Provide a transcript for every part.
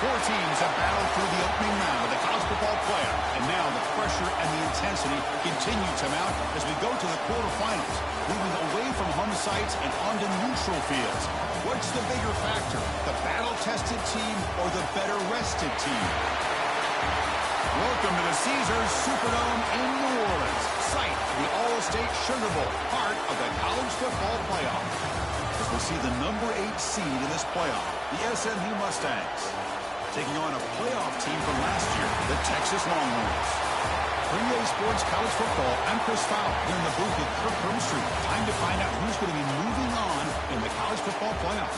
Four teams have battled through the opening round of the college football playoff, and now the pressure and the intensity continue to mount as we go to the quarterfinals, moving away from home sites and onto neutral fields. What's the bigger factor, the battle-tested team or the better-rested team? Welcome to the Caesars Superdome in New Orleans, site of the All-State Sugar Bowl, part of the college football playoff. As we see the number 8 seed in this playoff, the SMU Mustangs, taking on a playoff team from last year, the Texas Longhorns. For EA Sports College Football, I'm Chris Fowler here in the booth with Kirk Hermstreet. Time to find out who's going to be moving on in the college football playoff.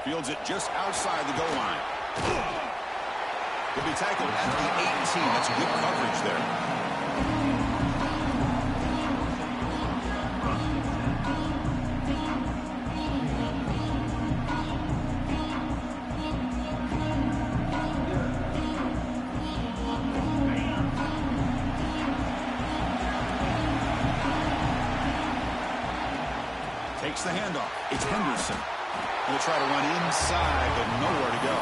Fields it just outside the goal line. Will be tackled at the 18. That's good coverage there. Takes the handoff. It's Henderson. We'll try to run inside, but nowhere to go.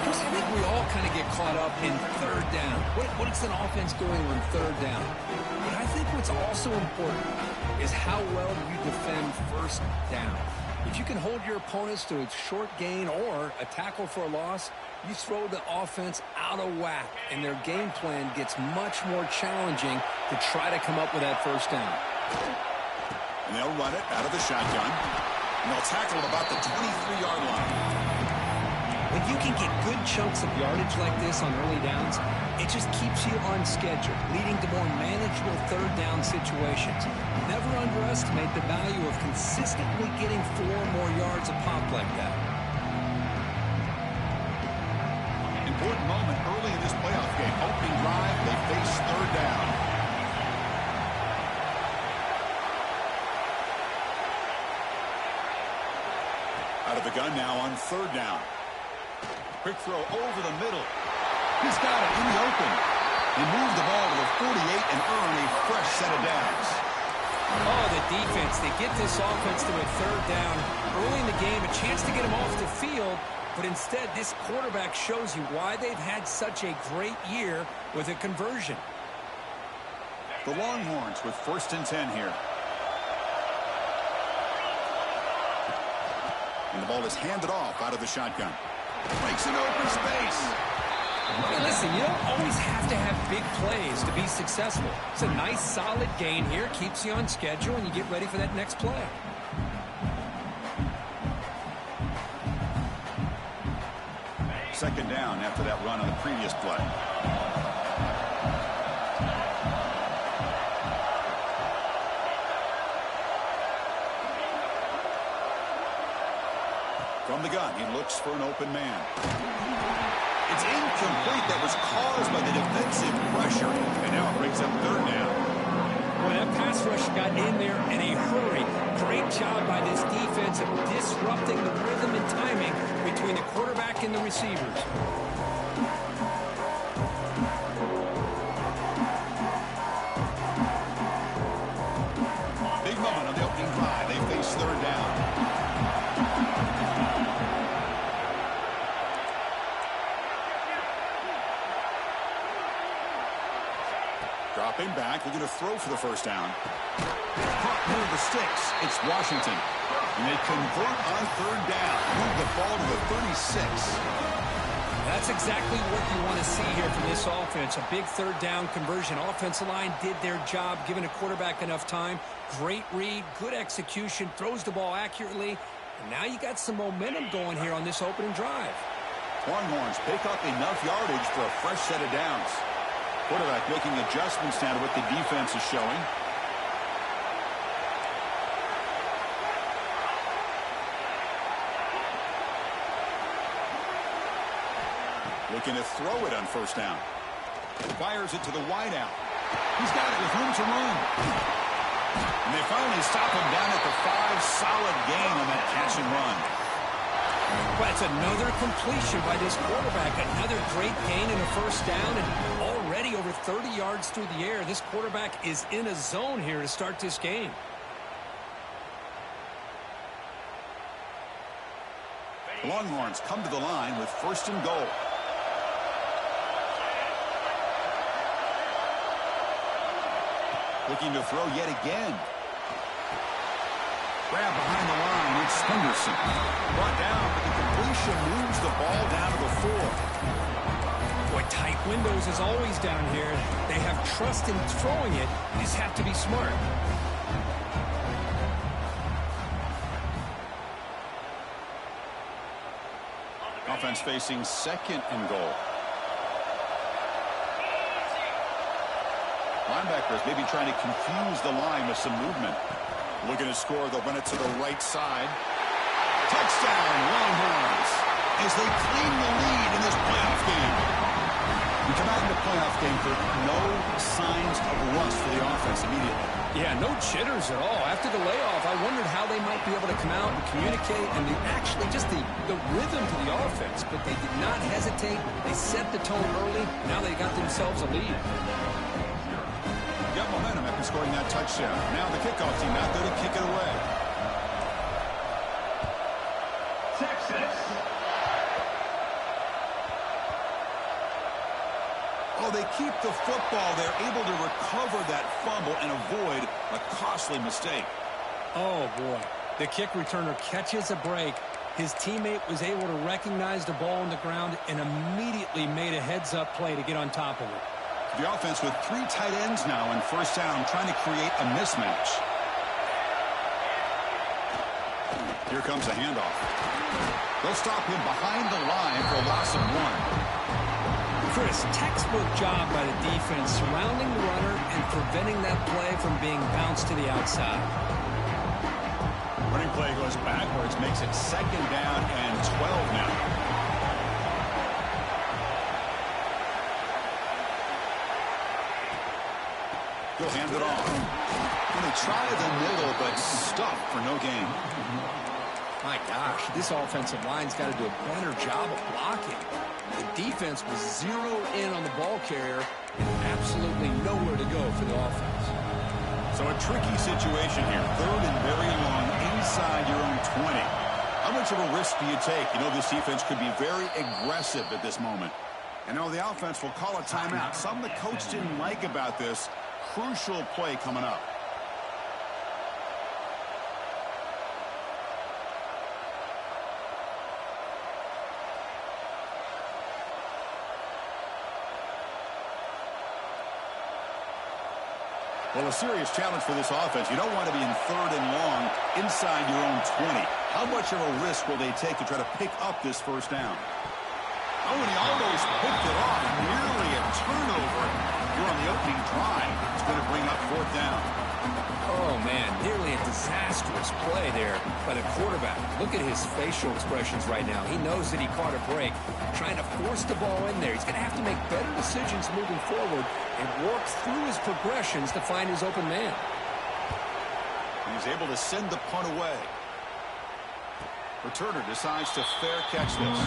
Chris, I think we all kind of get caught up in third down. What is an offense doing on third down? But I think what's also important is how well you defend first down. If you can hold your opponents to a short gain or a tackle for a loss, you throw the offense out of whack, and their game plan gets much more challenging to try to come up with that first down. And they'll run it out of the shotgun. And they'll tackle him about the 23-yard line. When you can get good chunks of yardage like this on early downs, it just keeps you on schedule, leading to more manageable third down situations. Never underestimate the value of consistently getting 4 more yards a pop like that. Important moment early in this playoff game. Opening drive, they face third down. Out of the gun now on third down. Quick throw over the middle. He's got it in the open. He moved the ball to the 48 and earned a fresh set of downs. Oh, the defense. They get this offense to a third down early in the game, a chance to get him off the field, but instead this quarterback shows you why they've had such a great year with a conversion. The Longhorns with 1st and 10 here. And the ball is handed off out of the shotgun. Breaks an open space. Hey, listen, you don't always have to have big plays to be successful. It's a nice, solid gain here. Keeps you on schedule, and you get ready for that next play. Second down after that run on the previous play. From the gun, he looks for an open man. It's incomplete. That was caused by the defensive pressure. And now it brings up third down. Boy, that pass rush got in there in a hurry. Great job by this defense of disrupting the rhythm and timing between the quarterback and the receivers. Big moment on the opening drive. They face third down. Dropping back, they're going to throw for the first down. Caught near the sticks. It's Washington. And they convert on third down. Move the ball to the 36. That's exactly what you want to see here from this offense. A big third down conversion. Offensive line did their job, giving a quarterback enough time. Great read, good execution, throws the ball accurately. And now you got some momentum going here on this opening drive. Longhorns pick up enough yardage for a fresh set of downs. Quarterback making adjustments now to what the defense is showing. Looking to throw it on first down. Fires it to the wideout. He's got it with room to run. And they finally stop him down at the 5. Solid gain on that catch and run. Well, it's another completion by this quarterback. Another great gain in a first down, and already over 30 yards through the air. This quarterback is in a zone here to start this game. The Longhorns come to the line with first and goal. Looking to throw yet again. Grab behind the line. It's Henderson. Brought down, but the completion moves the ball down to the 4. Boy, tight windows is always down here. They have trust in throwing it. You just have to be smart. Offense facing second and goal. Linebackers maybe trying to confuse the line with some movement. Looking to score, they'll run it to the right side. Touchdown, Longhorns, as they claim the lead in this playoff game. We come out in the playoff game for no signs of rust for the offense immediately. Yeah, no jitters at all. After the layoff, I wondered how they might be able to come out and communicate and actually just the rhythm to the offense. But they did not hesitate. They set the tone early. Now they got themselves a lead. Got momentum after scoring that touchdown. Now the kickoff team out there to kick it away. Texas. Oh, they keep the football. They're able to recover that fumble and avoid a costly mistake. Oh, boy. The kick returner catches a break. His teammate was able to recognize the ball on the ground and immediately made a heads-up play to get on top of it. The offense with 3 tight ends now in first down, trying to create a mismatch. Here comes a handoff. They'll stop him behind the line for a loss of 1. Chris, textbook job by the defense surrounding the runner and preventing that play from being bounced to the outside. Running play goes backwards, makes it second down and 12 now. He'll hand it off. And they try the middle, but stuffed for no gain. My gosh, this offensive line's got to do a better job of blocking. The defense was zeroed in on the ball carrier and absolutely nowhere to go for the offense. So a tricky situation here. Third and very long inside your own 20. How much of a risk do you take? You know this defense could be very aggressive at this moment. And now the offense will call a timeout. Something the coach didn't like about this. Crucial play coming up. Well, a serious challenge for this offense. You don't want to be in third and long inside your own 20. How much of a risk will they take to try to pick up this first down? Oh, and he almost picked it off. Nearly a turnover. You're on the opening drive. It's going to bring up fourth down. Oh, man, nearly a disastrous play there by the quarterback. Look at his facial expressions right now. He knows that he caught a break, trying to force the ball in there. He's going to have to make better decisions moving forward and work through his progressions to find his open man. He's able to send the punt away. Returner decides to fair catch this.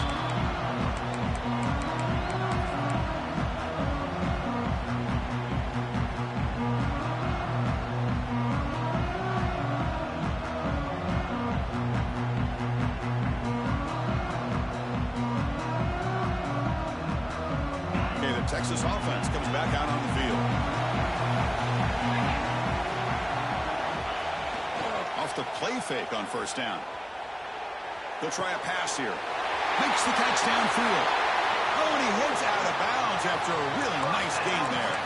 Texas offense comes back out on the field. Off the play fake on first down. They'll try a pass here. Makes the catch downfield. Oh, and he heads out of bounds after a really nice gain there.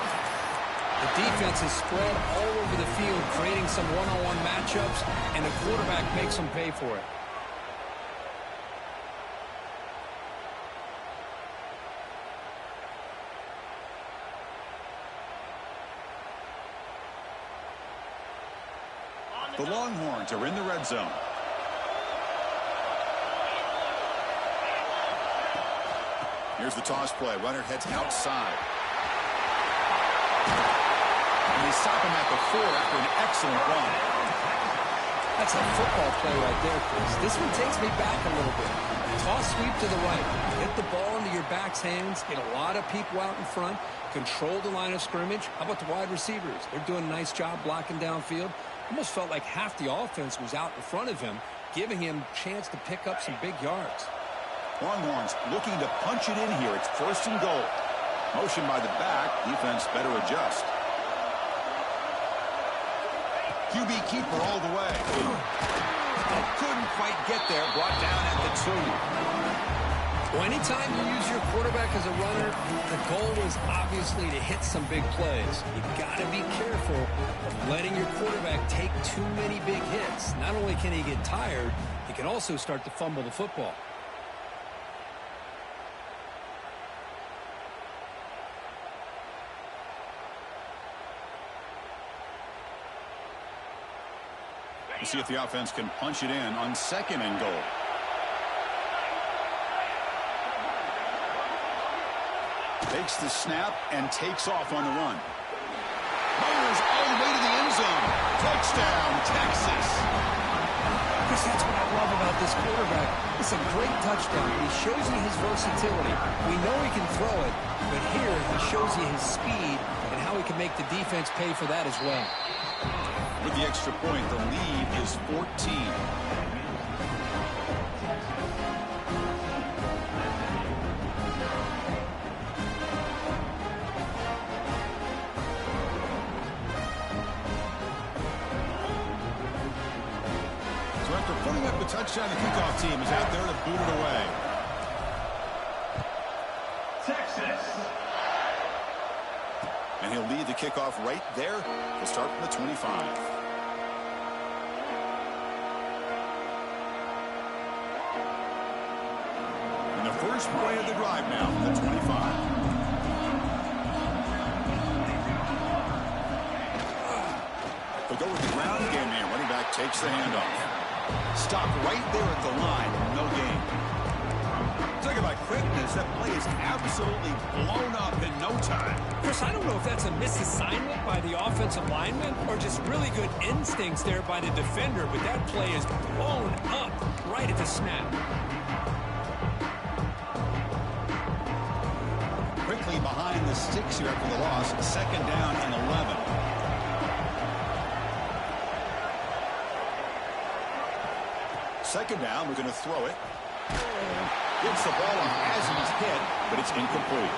The defense is spread all over the field, creating some one-on-one matchups, and the quarterback makes them pay for it. The Longhorns are in the red zone. Here's the toss play. Runner heads outside. And they stop him at the 4 after an excellent run. That's a football play right there, Chris. This one takes me back a little bit. Toss sweep to the right. Get the ball into your back's hands. Get a lot of people out in front. Control the line of scrimmage. How about the wide receivers? They're doing a nice job blocking downfield. Almost felt like half the offense was out in front of him, giving him a chance to pick up some big yards. Longhorns looking to punch it in here. It's 1st and goal. Motion by the back. Defense better adjust. QB keeper all the way. Couldn't quite get there. Brought down at the 2. Well, anytime you use your quarterback as a runner, the goal is obviously to hit some big plays. You've got to be careful of letting your quarterback take too many big hits. Not only can he get tired, he can also start to fumble the football. We'll see if the offense can punch it in on 2nd and goal. Takes the snap and takes off on the run. Motors all the way to the end zone. Touchdown, Texas. Chris, that's what I love about this quarterback. It's a great touchdown. He shows you his versatility. We know he can throw it, but here he shows you his speed and how he can make the defense pay for that as well. With the extra point, the lead is 14. After putting up the touchdown, the kickoff team is out there to boot it away. Texas. And he'll lead the kickoff right there. He'll start from the 25. And the first play of the drive now from the 25. They'll go with the ground game here. Running back takes the handoff. Stopped right there at the line. No gain. Talk about quickness. That play is absolutely blown up in no time. Chris, I don't know if that's a misassignment by the offensive lineman or just really good instincts there by the defender, but that play is blown up right at the snap. Quickly behind the sticks here after the loss. 2nd down and 11. Second down, we're going to throw it. Gets the ball as he's hit, but it's incomplete.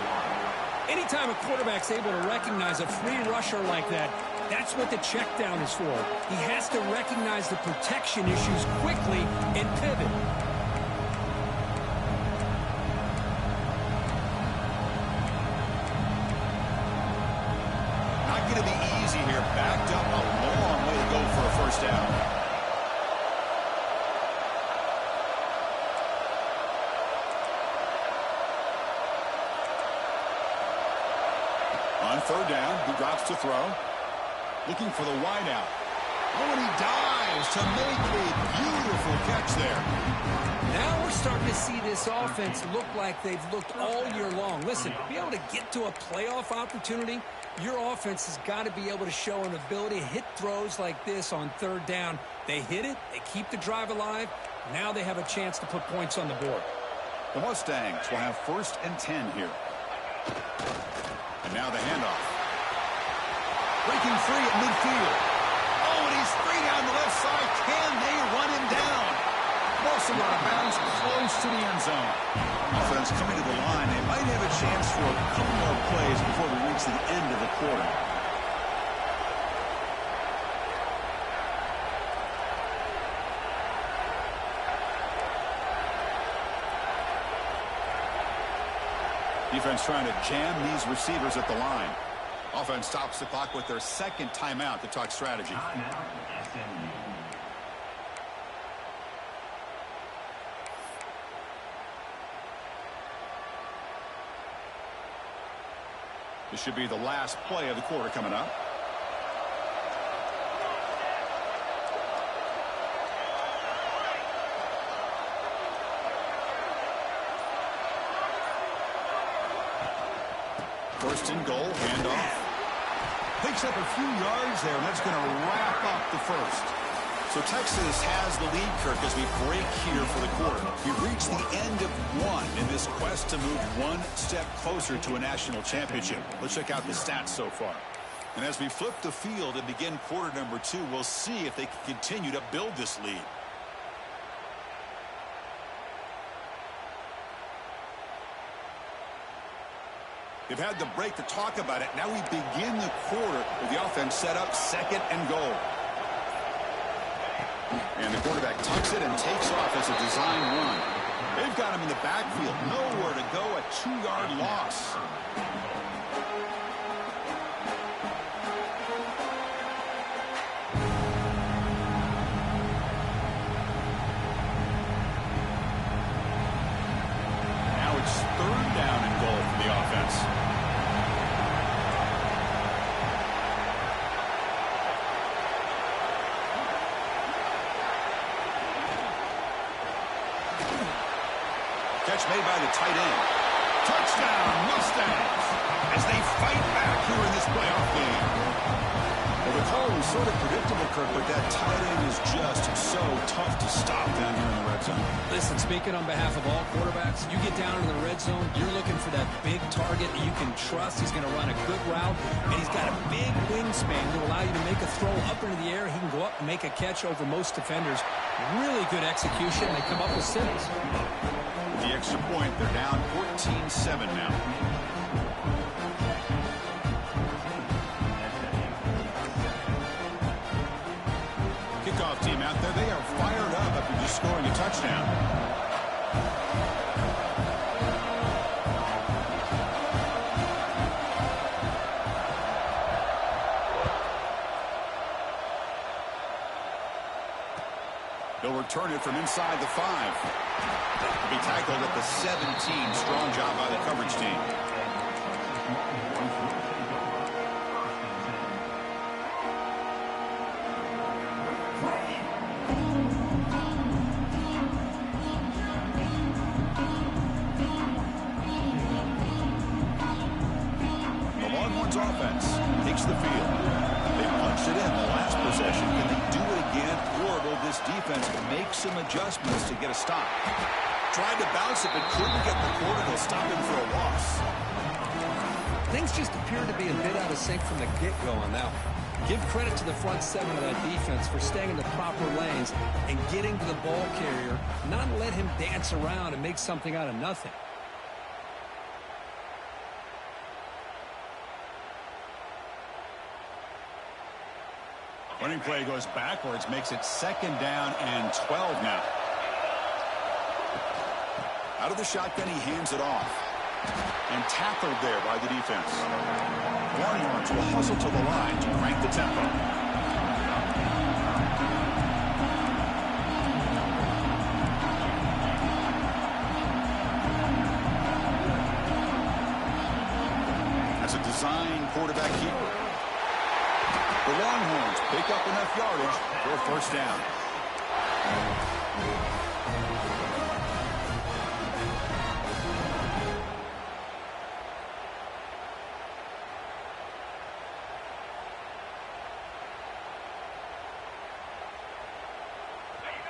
Anytime a quarterback's able to recognize a free rusher like that, that's what the check down is for. He has to recognize the protection issues quickly and pivot. Not going to be easy here. Backed up a long way to go for a 1st down. On 3rd down, he drops to throw. Looking for the wideout. Oh, and he dives to make a beautiful catch there. Now we're starting to see this offense look like they've looked all year long. Listen, to be able to get to a playoff opportunity, your offense has got to be able to show an ability to hit throws like this on 3rd down. They hit it, they keep the drive alive. Now they have a chance to put points on the board. The Mustangs will have 1st and 10 here. And now the handoff. Breaking free at midfield. Oh, and he's free down the left side. Can they run him down? Boston out of bounds close to the end zone. Offense coming to the line. They might have a chance for a couple more plays before we reach the end of the quarter. Defense trying to jam these receivers at the line. Offense stops the clock with their 2nd timeout to talk strategy. This should be the last play of the quarter coming up. First and goal, handoff. Picks up a few yards there, and that's going to wrap up the first. So Texas has the lead, Kirk, as we break here for the quarter. We've reached the end of one in this quest to move one step closer to a national championship. Let's check out the stats so far. And as we flip the field and begin quarter number 2, we'll see if they can continue to build this lead. They've had the break to talk about it. Now we begin the quarter with the offense set up, second and goal. And the quarterback tucks it and takes off as a design run. They've got him in the backfield. Nowhere to go, a 2-yard loss. Now it's third down and goal for the offense. Catch made by the tight end. Touchdown, Mustangs, as they fight back here in this playoff game. Well, the call was sort of predictable, Kirk, but that tight end is just so tough to stop down here in the red zone. Listen, speaking on behalf of all quarterbacks, you get down in the red zone, you're looking for that big target that you can trust. He's going to run a good route, and he's got a big wingspan to allow you to make a throw up into the air. He can go up and make a catch over most defenders. Really good execution. They come up with 6. The extra point, they're down 14-7 now. Kickoff team out there, they are fired up after just scoring a touchdown. They'll return it from inside the 5. To be tackled at the 17. Strong job by the coverage team. The Longhorns offense takes the field. They punched it in the last possession. Can they do it again, or will this defense make some adjustments to get a stop? Tried to bounce it, but couldn't get the quarter to stop him for a loss. Things just appear to be a bit out of sync from the get-go on that one. Give credit to the front 7 of that defense for staying in the proper lanes and getting to the ball carrier, not let him dance around and make something out of nothing. Running play goes backwards, makes it second down and 12 now. Out of the shotgun, he hands it off. And tackled there by the defense. Longhorns will hustle to the line to crank the tempo. That's a design quarterback keeper. The Longhorns pick up enough yardage for a first down.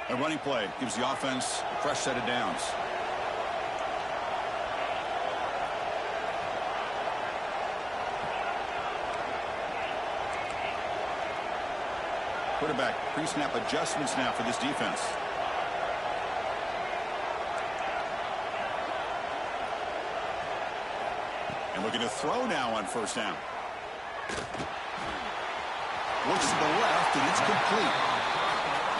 A running play gives the offense a fresh set of downs. Quarterback pre-snap adjustments now for this defense. And looking to throw now on first down. Looks to the left, and it's complete.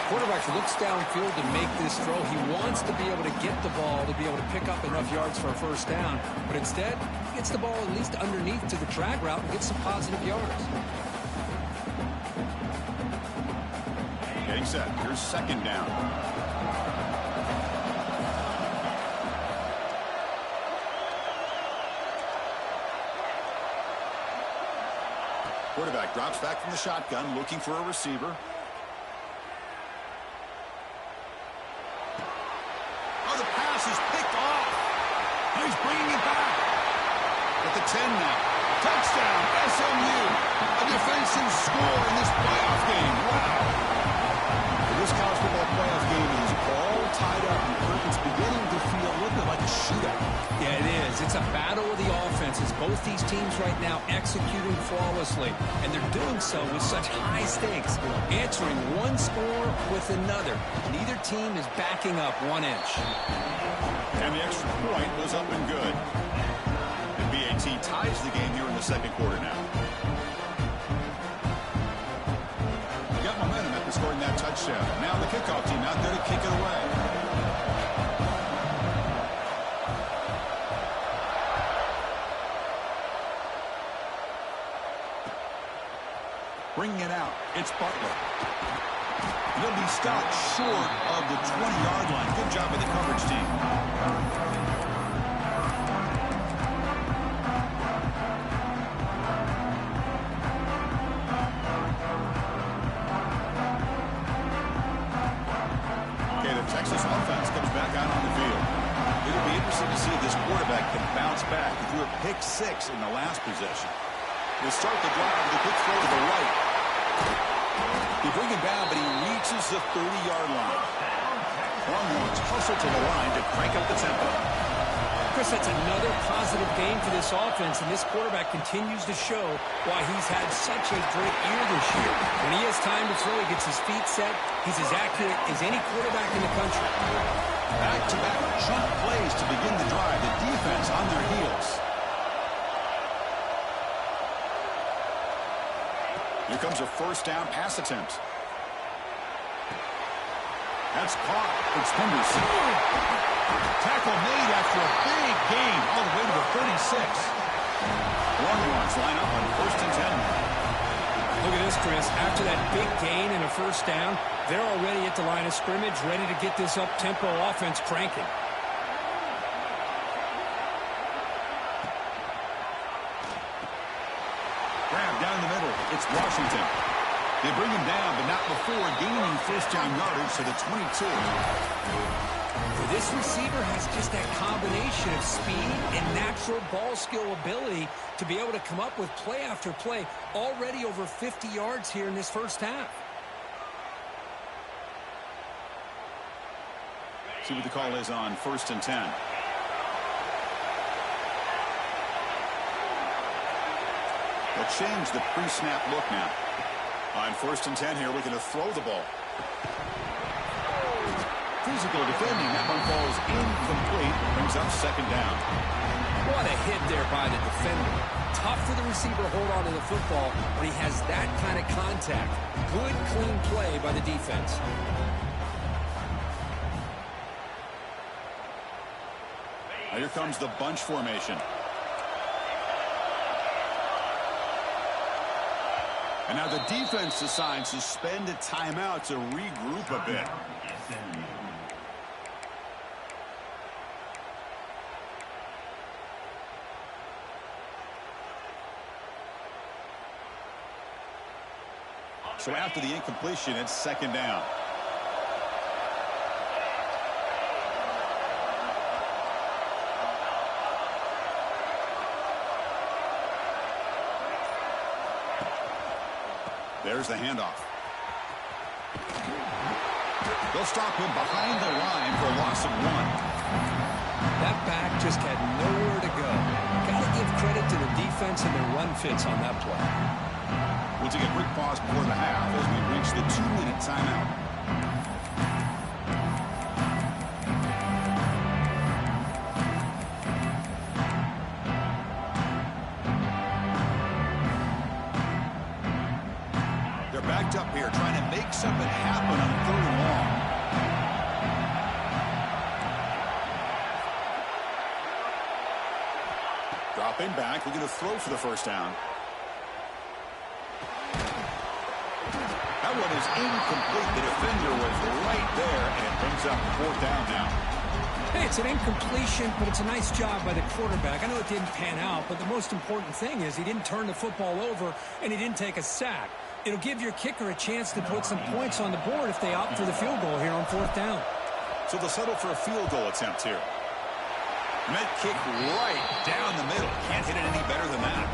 Quarterback looks downfield to make this throw. He wants to be able to get the ball to be able to pick up enough yards for a first down. But instead, he gets the ball at least underneath to the drag route and gets some positive yards. Getting set. Here's second down. Quarterback drops back from the shotgun, looking for a receiver. Oh, the pass is picked off. And he's bringing it back. At the 10 now. Touchdown, SMU. A defensive score in this playoff game. Wow. This college football playoff game is all tied up, and it's beginning to feel a little bit like a shootout. Yeah, it is. It's a battle of the offenses. Both these teams right now executing flawlessly, and they're doing so with such high stakes, answering one score with another. Neither team is backing up 1 inch. And the extra point was up and good. And BAT ties the game here in the second quarter now. Got momentum after scoring that touchdown. Now the kickoff team out there to kick it away. Bringing it out, it's Butler. He'll be stopped short of the 20-yard line. Good job by the coverage team. Okay, the Texas offense comes back out on the field. It'll be interesting to see if this quarterback can bounce back. He threw a pick 6 in the last possession. He'll start the drive with a quick throw to the right. They bring him down, but he reaches the 30-yard line. Longhorns hustle to the line to crank up the tempo. Chris, that's another positive game for this offense, and this quarterback continues to show why he's had such a great year this year. When he has time to throw, he gets his feet set. He's as accurate as any quarterback in the country. Back-to-back chunk plays to begin the drive. The defense on their heels. Here comes a first down pass attempt. That's caught. It's Henderson. Tackle made after a big gain all the way to the 36. Longhorns line up on 1st and 10. Look at this, Chris. After that big gain and a first down, they're already at the line of scrimmage, ready to get this up-tempo offense cranking. Grab down the middle. It's Washington. They bring him down, but not before gaining first down yardage to the 22. This receiver has just that combination of speed and natural ball skill ability to be able to come up with play after play, already over 50 yards here in this first half. See what the call is on 1st and 10. They'll change the pre-snap look now. On 1st and 10 here, we're going to throw the ball. Physical defending. That one falls incomplete. Brings up 2nd down. What a hit there by the defender. Tough for the receiver to hold on to the football when he has that kind of contact. Good, clean play by the defense. Now here comes the bunch formation. And now the defense decides to spend a timeout to regroup a bit. So after the incompletion, it's 2nd down. There's the handoff. They'll stop him behind the line for a loss of 1. That back just had nowhere to go. Got to give credit to the defense and their run fits on that play. We'll take a quick pause before the half as we reach the 2-minute timeout. They're backed up here trying to make something happen on 3rd and long. Dropping back, we're going to throw for the first down. That one is incomplete. The defender was right there, and it brings up 4th down now. Hey, it's an incompletion, but it's a nice job by the quarterback. I know it didn't pan out, but the most important thing is he didn't turn the football over, and he didn't take a sack. It'll give your kicker a chance to put some points on the board if they opt for the field goal here on 4th down. So they'll settle for a field goal attempt here. Met kick right down the middle. Can't hit it any better than that.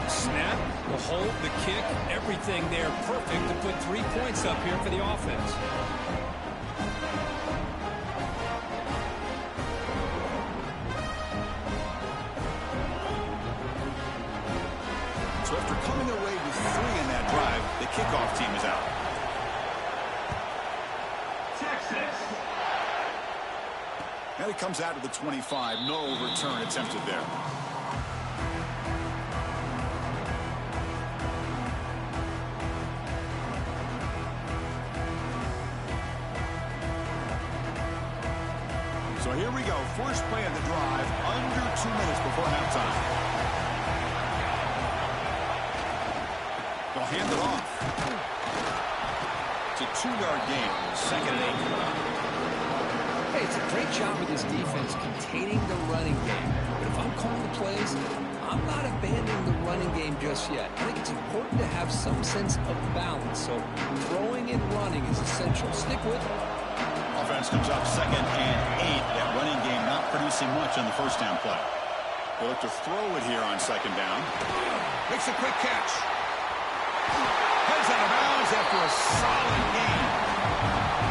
Snap, the hold, the kick, everything there perfect to put 3 points up here for the offense. So after coming away with 3 in that drive, the kickoff team is out. And it comes out to the 25. No return attempted there. So here we go. First play of the drive, under 2 minutes before halftime. They'll hand it off. It's a 2-yard gain. 2nd and 8. Hey, it's a great job with this defense containing the running game. But if I'm calling the plays, I'm not abandoning the running game just yet. I think it's important to have some sense of balance. So throwing and running is essential. Stick with it. Offense comes up 2nd and 8. That running game not producing much on the first down play. They look to throw it here on 2nd down. Makes a quick catch. Heads out of bounds after a solid gain.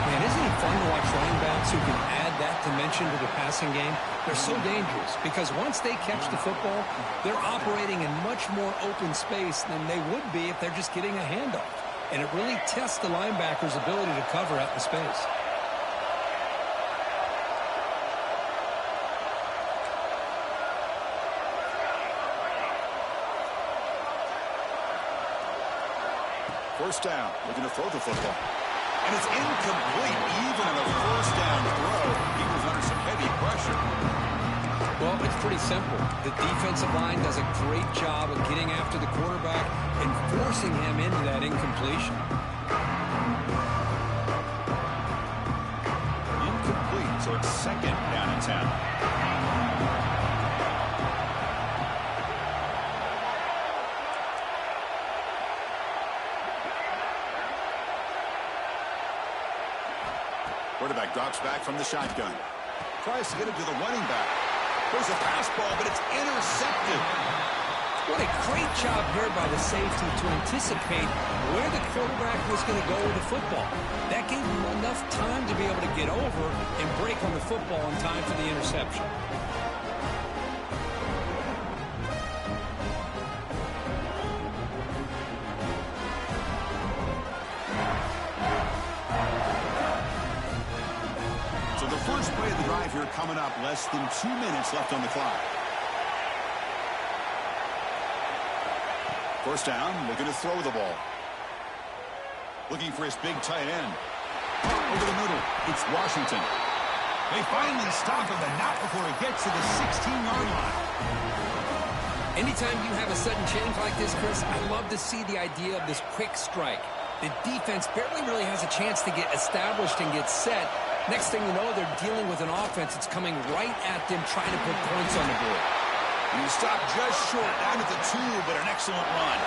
Man, isn't it fun to watch running backs who can add that dimension to the passing game? They're so dangerous because once they catch the football, they're operating in much more open space than they would be if they're just getting a handoff. And it really tests the linebacker's ability to cover out in space. First down, looking to throw the football. And it's incomplete, even in a first down throw. He was under some heavy pressure. Well, it's pretty simple. The defensive line does a great job of getting after the quarterback and forcing him into that incompletion. Incomplete, so it's 2nd down and 10. Quarterback drops back from the shotgun. Tries to get it to the running back. There's a pass ball, but it's intercepted. What a great job here by the safety to anticipate where the quarterback was going to go with the football. That gave him enough time to be able to get over and break on the football in time for the interception. First play of the drive here coming up. Less than 2 minutes left on the clock. First down, looking to throw the ball. Looking for his big tight end. Over the middle, it's Washington. They finally stop him, but not before he gets to the 16-yard line. Anytime you have a sudden change like this, Chris, I love to see the idea of this quick strike. The defense barely really has a chance to get established and get set. Next thing you know, they're dealing with an offense that's coming right at them, trying to put points on the board. And he stopped just short, down at the 2, but an excellent run.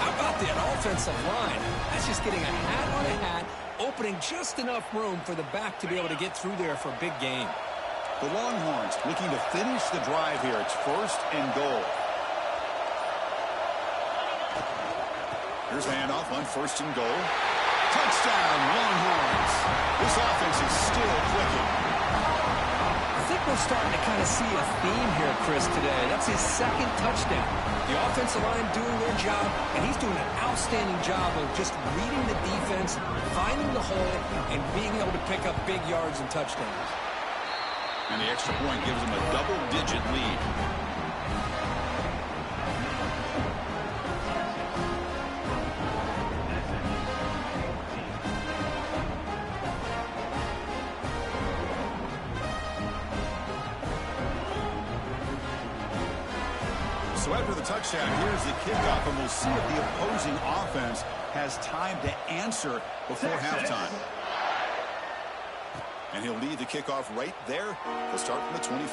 How about that offensive line? That's just getting a hat on a hat, opening just enough room for the back to be able to get through there for a big gain. The Longhorns looking to finish the drive here. It's 1st and goal. Here's the handoff on 1st and goal. Touchdown, Longhorns. This offense is still clicking. I think we're starting to kind of see a theme here, Chris, today. That's his 2nd touchdown. The offensive line doing their job, and he's doing an outstanding job of just reading the defense, finding the hole, and being able to pick up big yards and touchdowns. And the extra point gives him a double-digit lead. So after the touchdown, here's the kickoff, and we'll see if the opposing offense has time to answer before halftime. And he'll lead the kickoff right there. He'll start from the 25.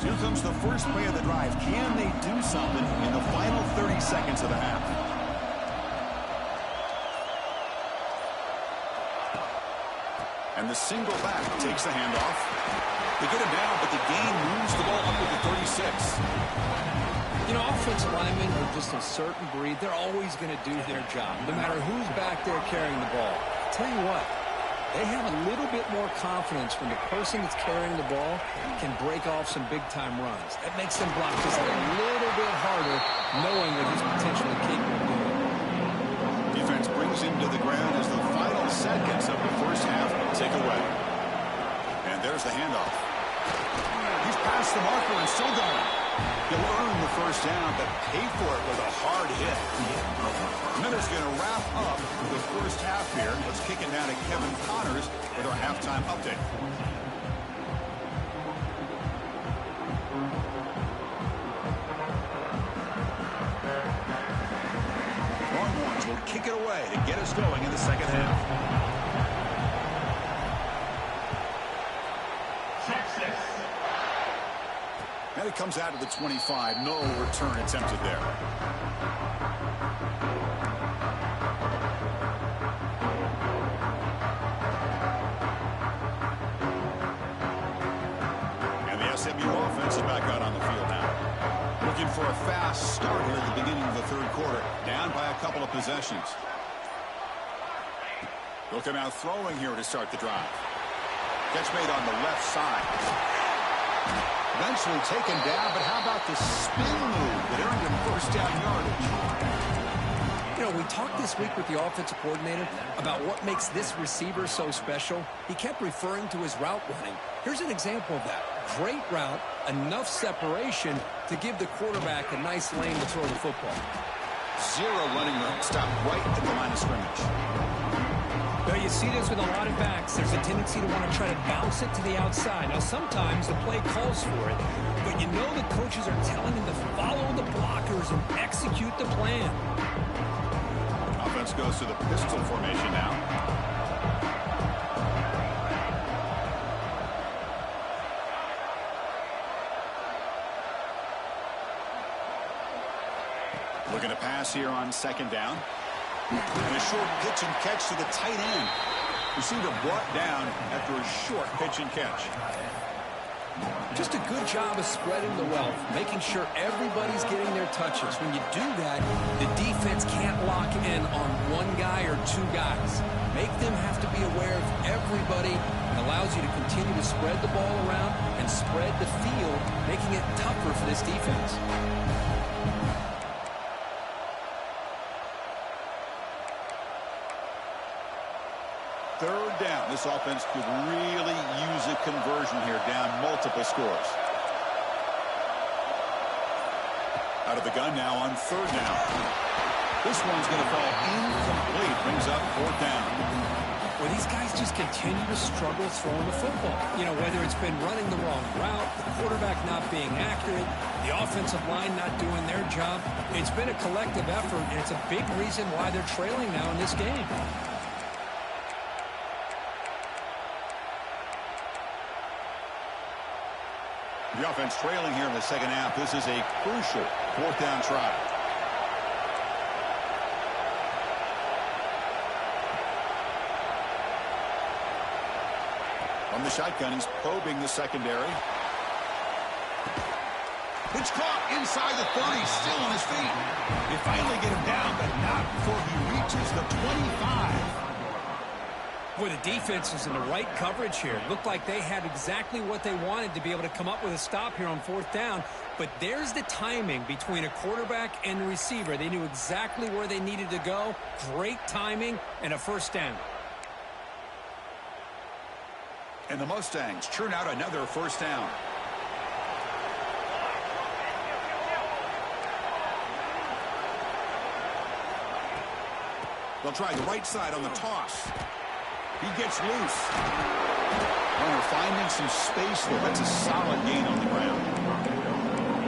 So here comes the first play of the drive. Can they do something in the final 30 seconds of the half? And the single back takes the handoff. They get him down, but the gain moves the ball up to the 36. You know, offensive linemen are just a certain breed. They're always going to do their job, no matter who's back there carrying the ball. I'll tell you what, they have a little bit more confidence when the person that's carrying the ball can break off some big-time runs. That makes them block just a little bit harder, knowing what he's potentially capable of doing. Defense brings him to the ground as the final seconds of the first half tick away. And there's the handoff. He's past the marker and still going. He'll earn the first down, but pay for it with a hard hit. Miller's going to wrap up the first half here. Let's kick it down to Kevin Connors with our halftime update. Longhorns will kick it away to get us going in the second half. And it comes out to the 25. No return attempted there. And the SMU offense is back out on the field now. Looking for a fast start here at the beginning of the third quarter. Down by a couple of possessions. They'll come out throwing here to start the drive. Catch made on the left side. Eventually taken down, but how about the spin move that earned him first down yardage? You know, we talked this week with the offensive coordinator about what makes this receiver so special. He kept referring to his route running. Here's an example of that. Great route, enough separation to give the quarterback a nice lane to throw the football. Zero running room. Stop right at the line of scrimmage. Well, you see this with a lot of backs. There's a tendency to want to try to bounce it to the outside. Now, sometimes the play calls for it, but you know the coaches are telling them to follow the blockers and execute the plan. Offense goes to the pistol formation now. Looking to pass here on second down. And a short pitch and catch to the tight end. Receiver brought down after a short pitch and catch. Just a good job of spreading the wealth, making sure everybody's getting their touches. When you do that, the defense can't lock in on one guy or two guys. Make them have to be aware of everybody. It allows you to continue to spread the ball around and spread the field, making it tougher for this defense. Third down. This offense could really use a conversion here, down multiple scores. Out of the gun now on third down. This one's going to fall incomplete. Brings up fourth down. Well, these guys just continue to struggle throwing the football. You know, whether it's been running the wrong route, the quarterback not being accurate, the offensive line not doing their job. It's been a collective effort, and it's a big reason why they're trailing now in this game. The offense trailing here in the second half. This is a crucial fourth down try. From the shotgun, he's probing the secondary. Pitch caught inside the 30, still on his feet. They finally get him down, but not before he reaches the 25. Boy, the defense is in the right coverage here. Looked like they had exactly what they wanted to be able to come up with a stop here on fourth down. But there's the timing between a quarterback and the receiver. They knew exactly where they needed to go. Great timing and a first down. And the Mustangs churn out another first down. They'll try the right side on the toss. He gets loose. Runner finding some space there. That's a solid gain on the ground.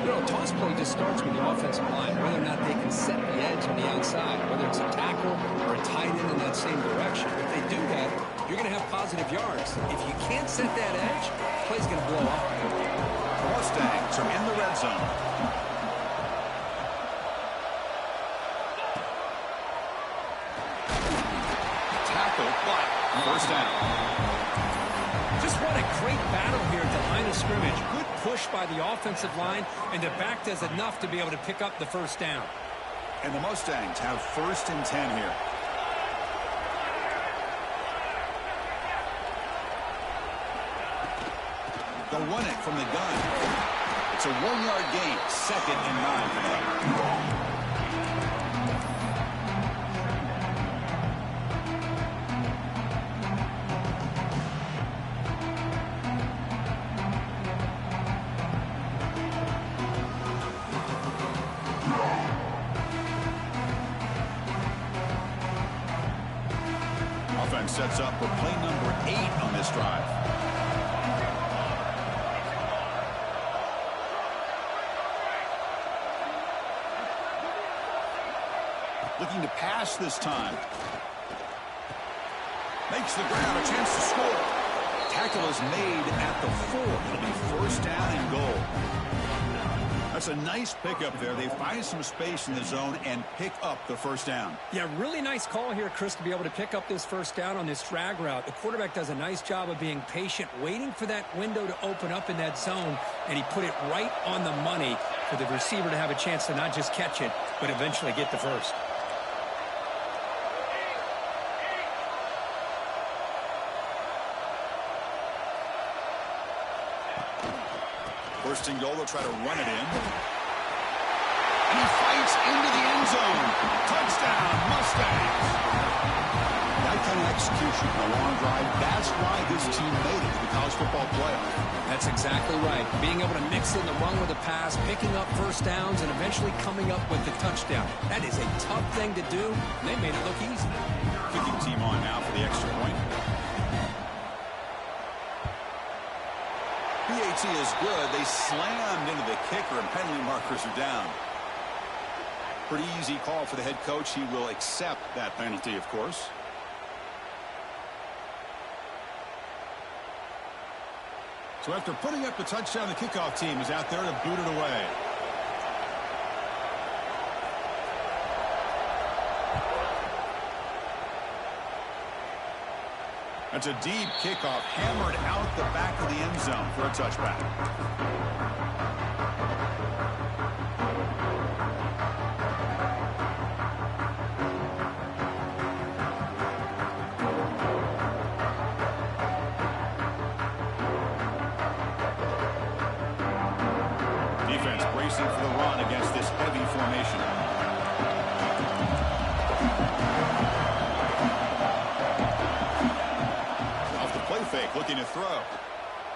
You know, a toss play just starts with the offensive line, whether or not they can set the edge on the outside, whether it's a tackle or a tight end in that same direction. If they do that, you're going to have positive yards. If you can't set that edge, the play's going to blow up. The Mustangs are in the red zone. Tackle, but first down. Just what a great battle here at the line of scrimmage. Good push by the offensive line, and the back does enough to be able to pick up the first down. And the Mustangs have 1st and 10 here. They'll run it from the gun. It's a 1-yard gain. 2nd and 9 for them. Offense sets up for play number 8 on this drive. Looking to pass this time. Makes the ground, a chance to score. Tackle is made at the 4. It'll be 1st down and goal. That's a nice pickup there. They find some space in the zone and pick up the 1st down. Yeah, really nice call here, Chris, to be able to pick up this 1st down on this drag route. The quarterback does a nice job of being patient, waiting for that window to open up in that zone, and he put it right on the money for the receiver to have a chance to not just catch it, but eventually get the first. First and goal, they'll try to run it in. And he fights into the end zone. Touchdown, Mustangs. That kind of execution in a long drive, that's why this team made it to the college football playoff. That's exactly right. Being able to mix in the run with the pass, picking up 1st downs, and eventually coming up with the touchdown. That is a tough thing to do, and they made it look easy. Kicking team on now for the extra point. PAT is good. They slammed into the kicker, and penalty markers are down. Pretty easy call for the head coach. He will accept that penalty, of course. So after putting up the touchdown, the kickoff team is out there to boot it away. That's a deep kickoff, hammered out the back of the end zone for a touchback. Defense bracing for the run against this heavy formation. Fake, looking to throw.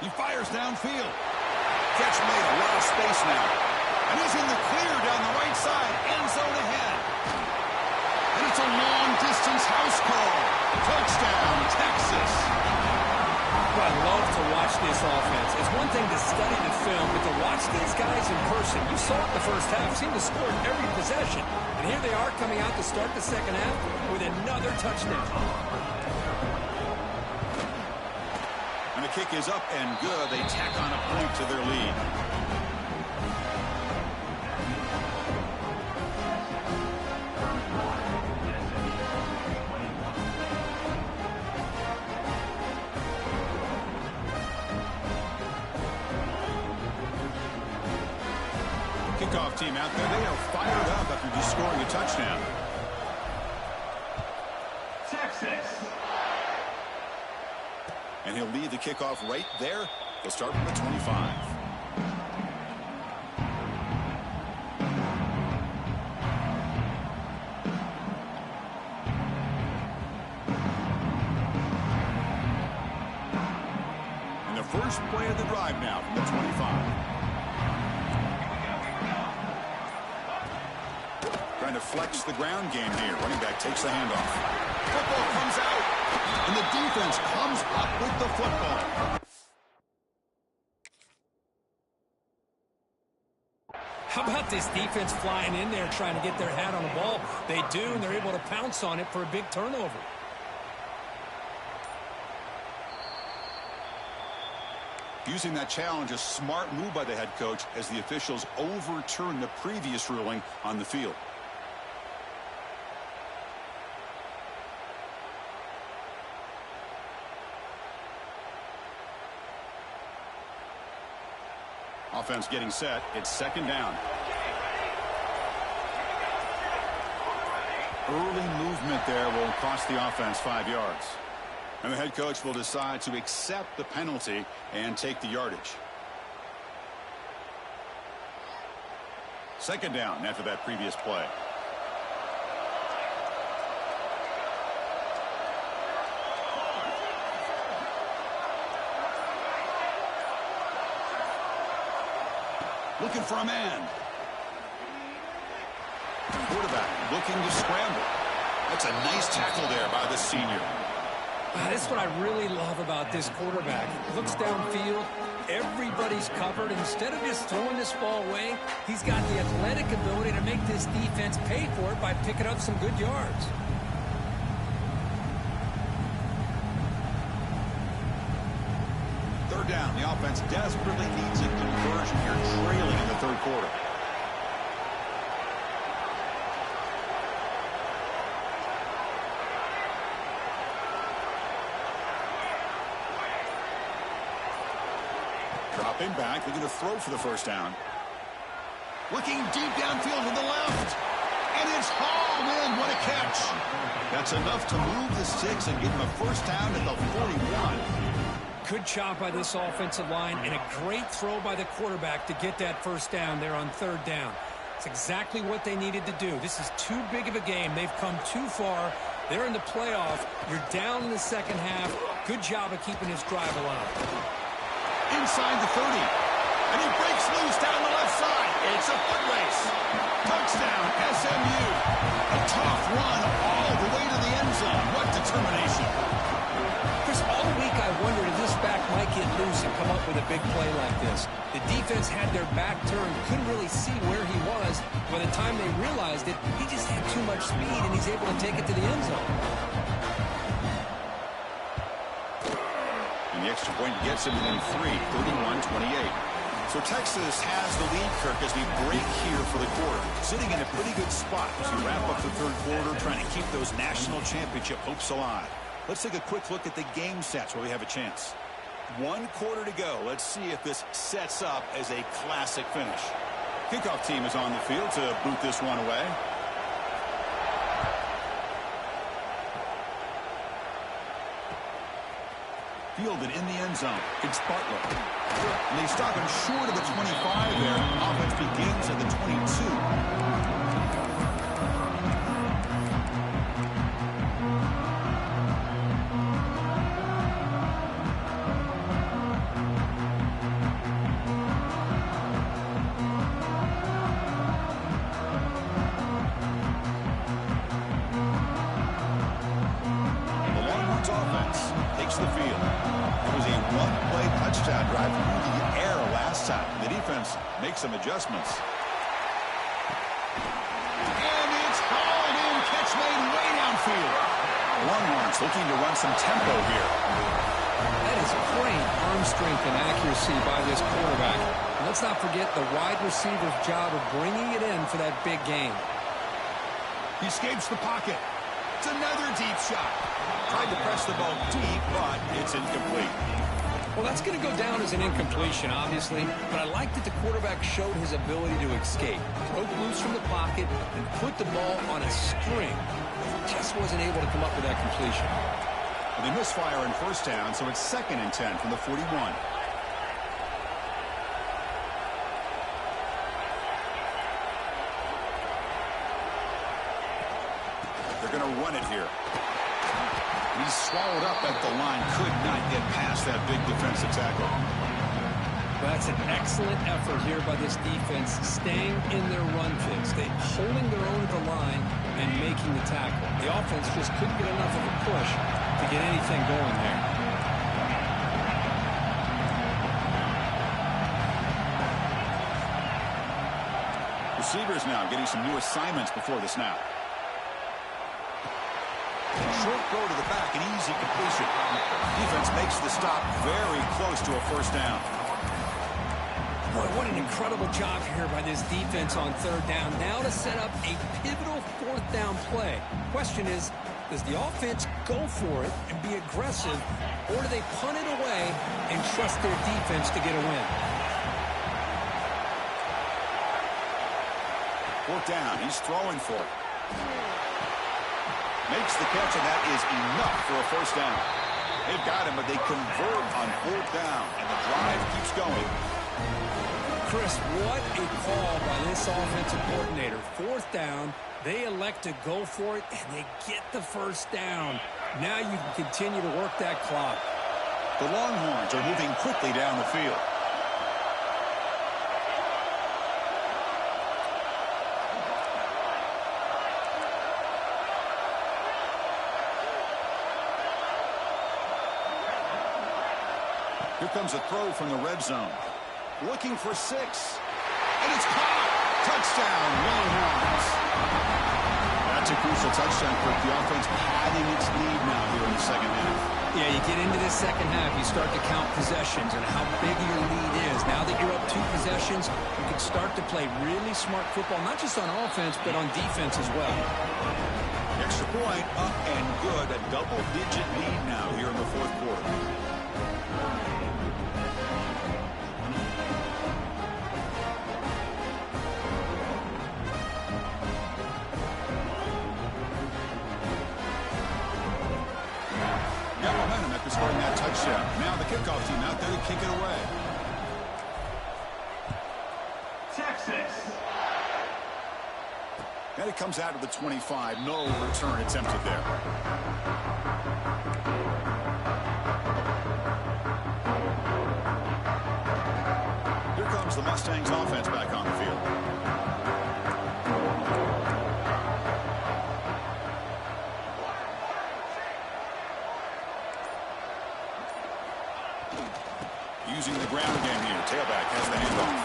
He fires downfield. Catch made, a lot of space now. And he's in the clear down the right side. End zone ahead. And it's a long-distance house call. Touchdown, Texas. I love to watch this offense. It's one thing to study the film, but to watch these guys in person. You saw it the first half. Seemed to score every possession. And here they are coming out to start the second half with another touchdown. The kick is up and good. They tack on a point to their lead. Kickoff team out there. They are fired up after just scoring a touchdown. Texas. And he'll lead the kickoff right there. They'll start from the 25. And the first play of the drive now from the 25. Trying to flex the ground game here. Running back takes the handoff. Football comes out. And the defense comes up with the football. How about this defense flying in there trying to get their hat on the ball? They do, and they're able to pounce on it for a big turnover. Using that challenge, a smart move by the head coach as the officials overturn the previous ruling on the field. offense getting set. It's second down. Early movement there will cost the offense 5 yards. And the head coach will decide to accept the penalty and take the yardage. Second down after that previous play. Looking for a man. Quarterback looking to scramble. That's a nice tackle there by the senior. That's what I really love about this quarterback. Looks downfield. Everybody's covered. Instead of just throwing this ball away, he's got the athletic ability to make this defense pay for it by picking up some good yards. Third down. The offense desperately needs a conversion here, trailing in the third quarter. Dropping back, looking to throw for the first down. Looking deep downfield to the left. And it's hauled in. What a catch. That's enough to move the sticks and give him a first down at the 41. Good job by this offensive line and a great throw by the quarterback to get that first down there on third down. It's exactly what they needed to do. This is too big of a game. They've come too far. They're in the playoff. You're down in the second half. Good job of keeping this drive alive. Inside the 30. And he breaks loose down the left side. It's a foot race. Touchdown, SMU. A tough run all the way to the end zone. What determination. Chris, all week I wondered if this back might get loose and come up with a big play like this. The defense had their back turned, couldn't really see where he was. By the time they realized it, he just had too much speed, and he's able to take it to the end zone. And the extra point gets him within 3, 31-28. So Texas has the lead, Kirk, as we break here for the quarter. Sitting in a pretty good spot to wrap up the third quarter, trying to keep those national championship hopes alive. Let's take a quick look at the game sets where we have a chance. 1 quarter to go. Let's see if this sets up as a classic finish. Kickoff team is on the field to boot this one away. Fielded in the end zone. It's Bartlett. And they stop him short of the 25 there. Offense begins at the 22. The field. It was a one-play touchdown drive through the air last time. The defense makes some adjustments. And it's hauled in. Catch made way downfield. Longhorns looking to run some tempo here. That is great arm strength and accuracy by this quarterback. And let's not forget the wide receiver's job of bringing it in for that big game. He escapes the pocket. It's another deep shot. Tried to press the ball deep, but it's incomplete. Well, that's going to go down as an incompletion, obviously, but I like that the quarterback showed his ability to escape, broke loose from the pocket, and put the ball on a string. Just wasn't able to come up with that completion. And they misfire on first down, so it's 2nd and 10 from the 41. They're going to run it here. He's swallowed up at the line. Could not get past that big defensive tackle. That's an excellent effort here by this defense, staying in their run fix. They holding their own at the line and making the tackle. The offense just couldn't get enough of a push to get anything going there. Receivers now getting some new assignments before the snap. Short throw to the back, an easy completion. Defense makes the stop very close to a first down. Boy, what an incredible job here by this defense on third down. Now to set up a pivotal 4th down play. Question is, does the offense go for it and be aggressive, or do they punt it away and trust their defense to get a win? Fourth down. He's throwing for it. Makes the catch, and that is enough for a first down. They've got him, but they convert on fourth down, and the drive keeps going. Chris, what a call by this offensive coordinator. Fourth down, they elect to go for it, and they get the first down. Now you can continue to work that clock. The Longhorns are moving quickly down the field. Here comes a throw from the red zone. Looking for 6. And it's caught. Touchdown, Longhorns. That's a crucial touchdown for the offense padding its lead now here in the second half. Yeah, you get into this second half, you start to count possessions and how big your lead is. Now that you're up 2 possessions, you can start to play really smart football, not just on offense, but on defense as well. Extra point, up and good. A double-digit lead now here in the fourth quarter. Got momentum after scoring that touchdown. Now the kickoff team out there to kick it away. Texas. And it comes out of the 25. No return attempted there. Here comes the Mustangs offense back on the field. Using the ground game here. Tailback has the handoff.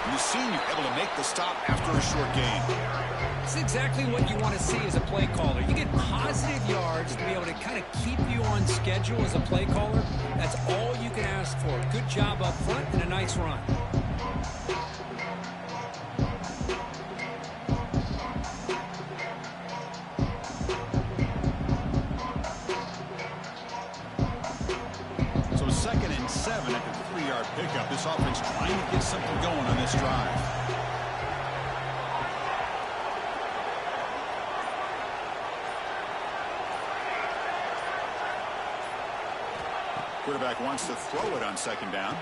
And the senior able to make the stop after a short gain. It's exactly what you want to see as a play caller. You get positive yards to be able to kind of keep you on schedule as a play caller. That's all you can ask for. Good job up front and a nice run. So 2nd and 7 after the 3-yard pickup. This offense trying to get something going on this drive. Quarterback wants to throw it on 2nd down.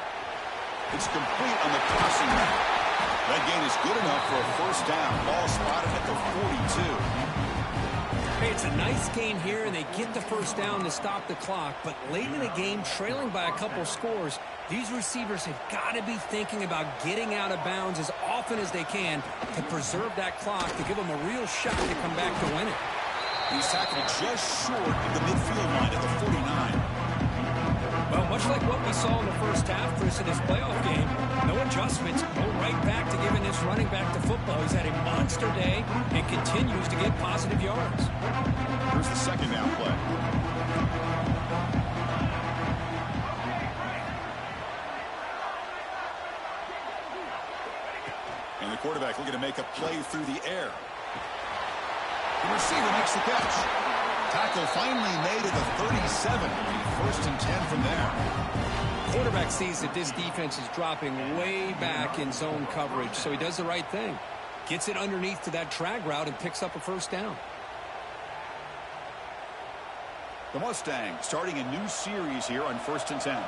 It's complete on the crossing route. That gain is good enough for a first down. Ball spotted at the 42. Hey, it's a nice game here, and they get the first down to stop the clock. But late in the game, trailing by a couple scores, these receivers have got to be thinking about getting out of bounds as often as they can to preserve that clock, to give them a real shot to come back to win it. He's tackled just short of the midfield line at the 49. Well, much like what we saw in the first half, Chris, in this playoff game, no adjustments, go right back to giving this running back to football. He's had a monster day and continues to get positive yards. Here's the 2nd down play. And the quarterback looking to make a play through the air. The receiver makes the catch. Tackle finally made at the 37. 1st and 10 from there. Quarterback sees that this defense is dropping way back in zone coverage, so he does the right thing. Gets it underneath to that drag route and picks up a first down. The Mustangs starting a new series here on 1st and 10.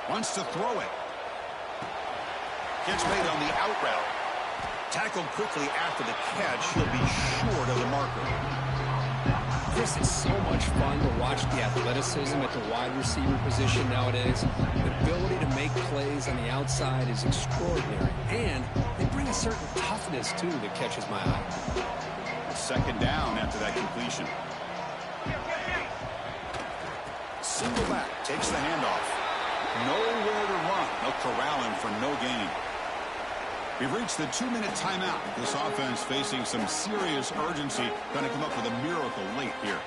Wants to throw it. Catch made on the out route. Tackled quickly after the catch. He'll be short of the marker. Chris, it's so much fun to watch the athleticism at the wide receiver position nowadays. The ability to make plays on the outside is extraordinary. And they bring a certain toughness, too, that catches my eye. 2nd down after that completion. Single back. Takes the handoff. Nowhere to run. They'll corral him for no gain. We've reached the 2-minute timeout. This offense facing some serious urgency. Going to come up with a miracle late here.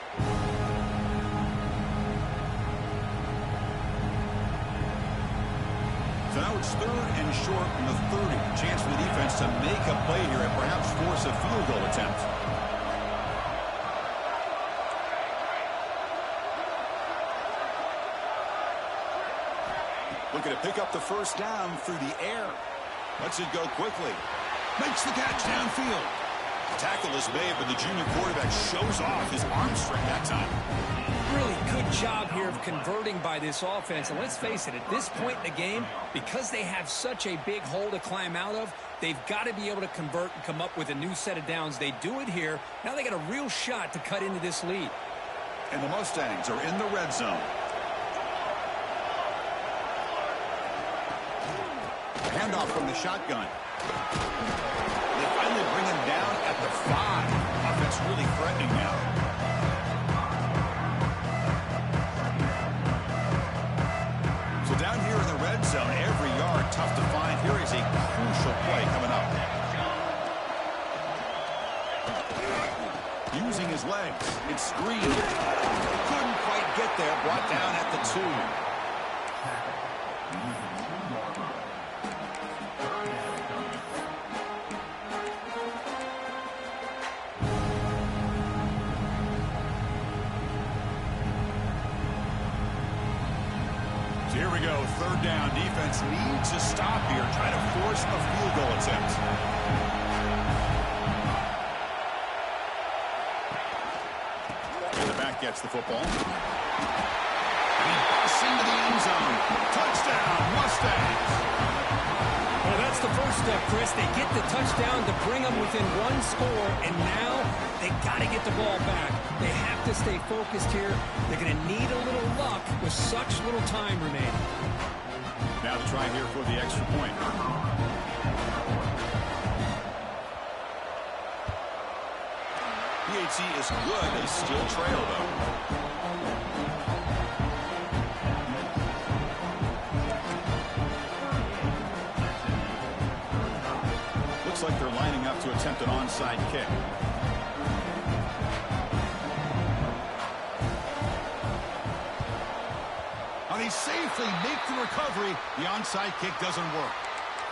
So now it's 3rd and short from the 30. Chance for the defense to make a play here and perhaps force a field goal attempt. Looking to pick up the first down through the air. Lets it go quickly. Makes the catch downfield. Tackle is made, but the junior quarterback shows off his arm strength that time. Really good job here of converting by this offense. And let's face it, at this point in the game, because they have such a big hole to climb out of, they've got to be able to convert and come up with a new set of downs. They do it here. Now they got a real shot to cut into this lead. And the Mustangs are in the red zone. Handoff from the shotgun. They finally bring him down at the 5. Offense really threatening now. So down here in the red zone, every yard tough to find. Here is a crucial play coming up. Using his legs. It's screened. Couldn't quite get there. Brought down at the 2. Here we go, third down. Defense needs a stop here, trying to force a field goal attempt. And the back gets the football. And he busts into the end zone. Touchdown, Mustangs. Well, that's the first step, Chris. They get the touchdown to bring them within one score, and now they got to get the ball back. They have to stay focused here. They're going to need a little luck with such little time remaining. Now to try here for the extra point. PHC is good. They still trail, though. Looks like they're lining up to attempt an onside kick. They safely make the recovery. The onside kick doesn't work.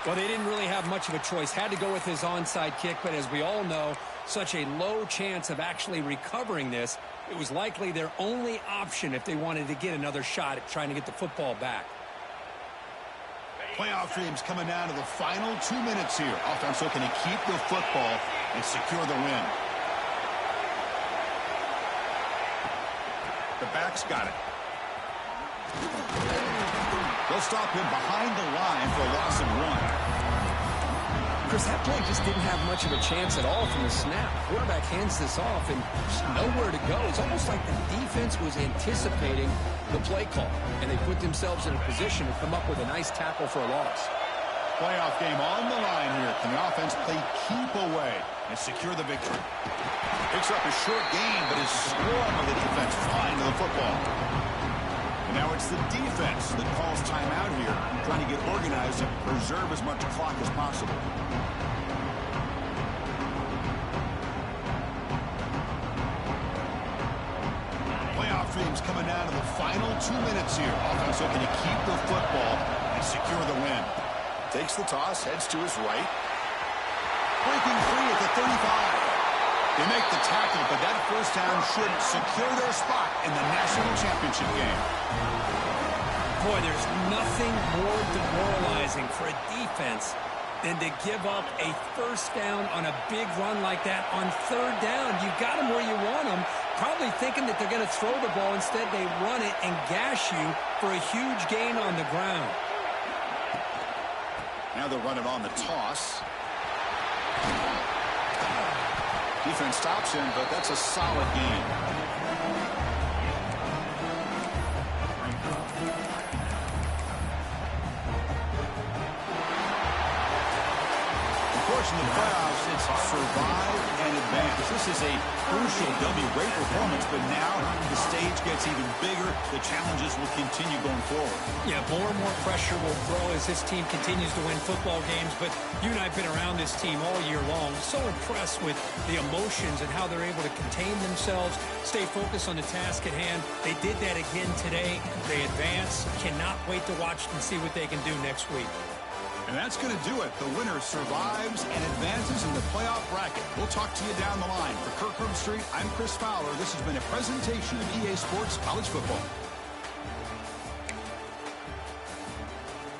Well, they didn't really have much of a choice. Had to go with his onside kick, but as we all know, such a low chance of actually recovering this. It was likely their only option if they wanted to get another shot at trying to get the football back. Playoff dreams coming down to the final 2 minutes here. Offense looking to keep the football and secure the win. The back's got it. They'll stop him behind the line for a loss of 1. Chris, that play just didn't have much of a chance at all from the snap. Quarterback hands this off and just nowhere to go. It's almost like the defense was anticipating the play call, and they put themselves in a position to come up with a nice tackle for a loss. Playoff game on the line here. Can the offense play keep away and secure the victory? Picks up a short gain, but is swarmed with the defense flying to the football. And now it's the defense that calls timeout here, trying to get organized and preserve as much clock as possible. Playoff dreams coming down to the final 2 minutes here. Offense looking to keep the football and secure the win. Takes the toss, heads to his right. Breaking free at the 35. They make the tackle, but that first down should secure their spot in the national championship game. Boy, there's nothing more demoralizing for a defense than to give up a first down on a big run like that on third down. You got them where you want them, probably thinking that they're going to throw the ball. Instead, they run it and gash you for a huge gain on the ground. Now they'll run it on the toss. Defense stops him, but that's a solid gain. Of course, in the playoffs, it's survive and advance. This is a crucial W. Great performance, but now the stage gets even bigger. The challenges will continue going forward. Yeah, more and more pressure will grow as this team continues to win football games, but you and I have been around this team all year long. So impressed with the emotions and how they're able to contain themselves, stay focused on the task at hand. They did that again today. They advance. Cannot wait to watch and see what they can do next week. And that's going to do it. The winner survives and advances in the playoff bracket. We'll talk to you down the line. For Kirk Herbstreit, I'm Chris Fowler. This has been a presentation of EA Sports College Football.